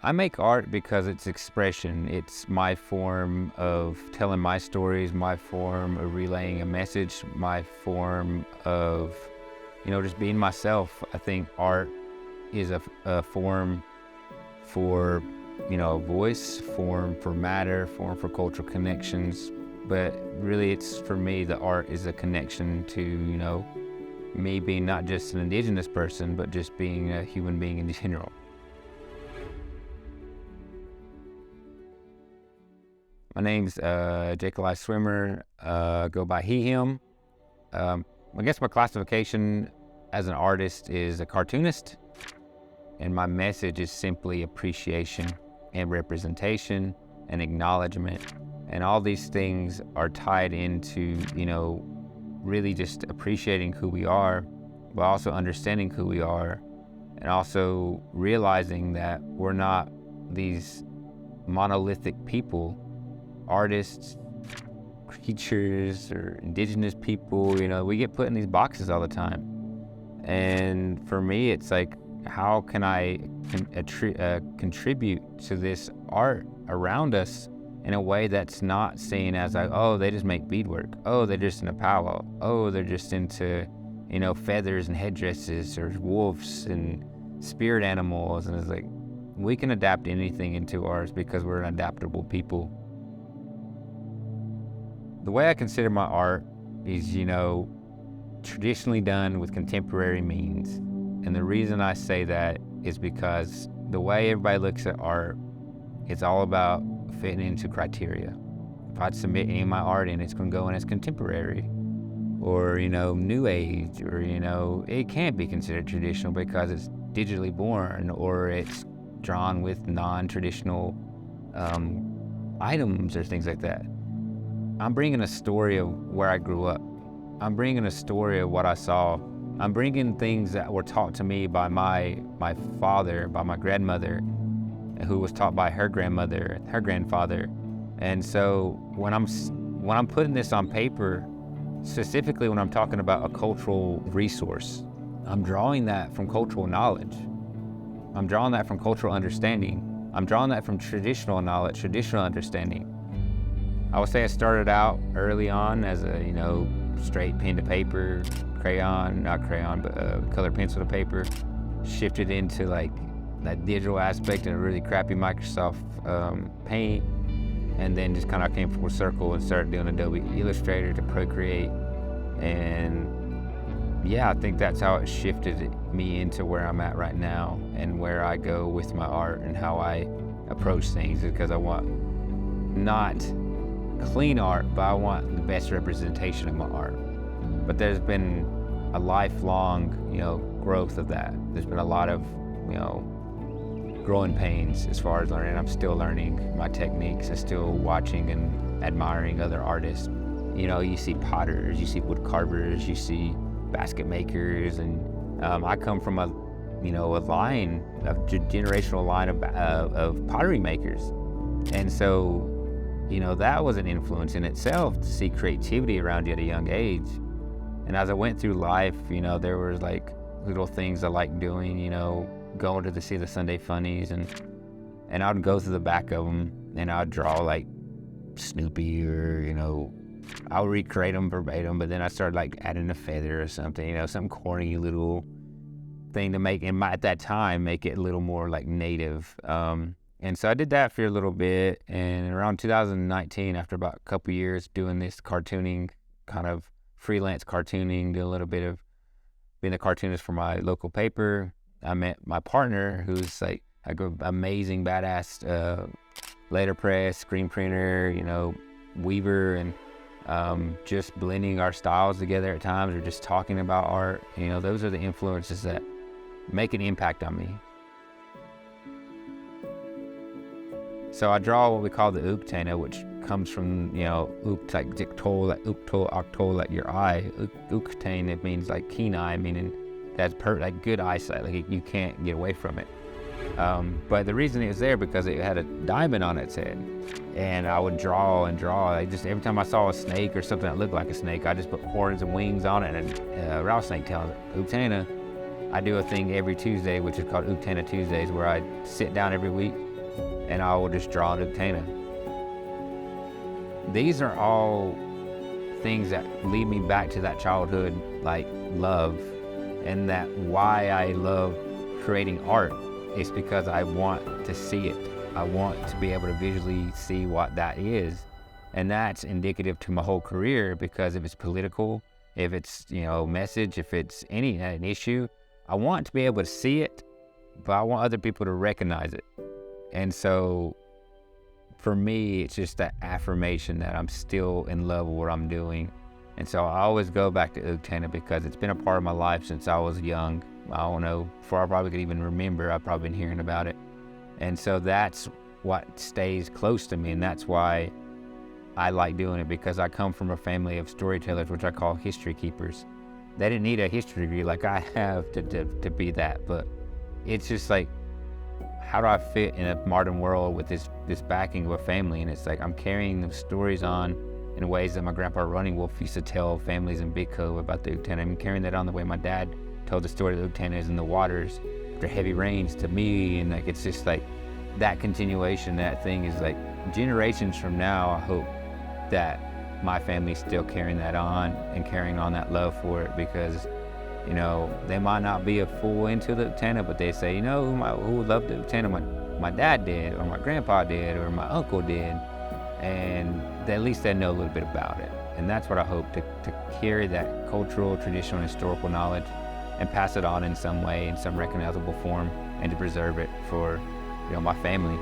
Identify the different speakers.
Speaker 1: I make art because it's expression. It's my form of telling my stories, my form of relaying a message, my form of, just being myself. I think art is a form for, voice, form for matter, form for cultural connections. But really, for me, the art is a connection to, me being not just an Indigenous person, but just being a human being in general. My name's Jakeli Swimmer, go by he, him. I guess my classification as an artist is a cartoonist, and my message is simply appreciation and representation and acknowledgement. And all these things are tied into, really just appreciating who we are, but also understanding who we are, and also realizing that we're not these monolithic people. Artists, creatures, or Indigenous people, we get put in these boxes all the time. And for me, it's like, how can I contribute to this art around us in a way that's not seen as like, oh, they just make beadwork. Oh, they're just in a powwow. Oh, they're just into, feathers and headdresses, or wolves and spirit animals. And it's like, we can adapt anything into ours because we're an adaptable people. The way I consider my art is, traditionally done with contemporary means. And the reason I say that is because the way everybody looks at art, it's all about fitting into criteria. If I'd submit any of my art in, it's going to go in as contemporary or, new age, or, it can't be considered traditional because it's digitally born, or it's drawn with non-traditional items or things like that. I'm bringing a story of where I grew up. I'm bringing a story of what I saw. I'm bringing things that were taught to me by my father, by my grandmother, who was taught by her grandmother, her grandfather. And so when I'm putting this on paper, specifically when I'm talking about a cultural resource, I'm drawing that from cultural knowledge. I'm drawing that from cultural understanding. I'm drawing that from traditional knowledge, traditional understanding. I would say I started out early on as a, straight pen to paper, colored pencil to paper, shifted into like that digital aspect in a really crappy Microsoft Paint, and then just kind of came full circle and started doing Adobe Illustrator to Procreate. And yeah, I think that's how it shifted me into where I'm at right now and where I go with my art and how I approach things, because I want not clean art, but I want the best representation of my art. But there's been a lifelong, growth of that. There's been a lot of, growing pains as far as learning. I'm still learning my techniques. I'm still watching and admiring other artists. You see potters, you see wood carvers, you see basket makers, and I come from a generational line of pottery makers, and so that was an influence in itself to see creativity around you at a young age. And as I went through life, there was like little things I liked doing, going to see the Sunday Funnies, and I would go through the back of them and I'd draw like Snoopy, or, I'll recreate them verbatim, but then I started like adding a feather or something, some corny little thing to make, at that time, make it a little more like native. And so I did that for a little bit, and around 2019, after about a couple years doing this cartooning, kind of freelance cartooning, doing a little bit of being a cartoonist for my local paper, I met my partner, who's like an amazing, badass letterpress, screen printer, weaver, and just blending our styles together at times, or just talking about art. Those are the influences that make an impact on me. So I draw what we call the uktana, which comes from, ukt, like diktol, like uktol, oktol, like your eye. Uktane, it means like keen eye, meaning that's like good eyesight, like you can't get away from it. But the reason it was there because it had a diamond on its head, and I would draw and draw. Every time I saw a snake or something that looked like a snake, I just put horns and wings on it and rattlesnake tails. Uktana, I do a thing every Tuesday, which is called Uktana Tuesdays, where I sit down every week and I will just draw an Uktana. These are all things that lead me back to that childhood, like, love, and that why I love creating art is because I want to see it. I want to be able to visually see what that is. And that's indicative to my whole career, because if it's political, if it's, message, if it's an issue, I want to be able to see it, but I want other people to recognize it. And so for me, it's just that affirmation that I'm still in love with what I'm doing. And so I always go back to Uktana because it's been a part of my life since I was young. I don't know, before I probably could even remember, I've probably been hearing about it. And so that's what stays close to me, and that's why I like doing it, because I come from a family of storytellers, which I call history keepers. They didn't need a history degree like I have to be that, but it's just like, how do I fit in a modern world with this backing of a family? And it's like, I'm carrying the stories on in ways that my grandpa Running Wolf used to tell families in Big Cove about the Uktana. I'm carrying that on the way my dad told the story of the Uktanas in the waters after heavy rains to me, and like, it's just like that continuation. That thing is like, generations from now, I hope that my family's still carrying that on and carrying on that love for it, because they might not be a full into the Uktana, but they say, who loved the Uktana? My dad did, or my grandpa did, or my uncle did, and at least they know a little bit about it. And that's what I hope, to carry that cultural, traditional, historical knowledge and pass it on in some way, in some recognizable form, and to preserve it for my family.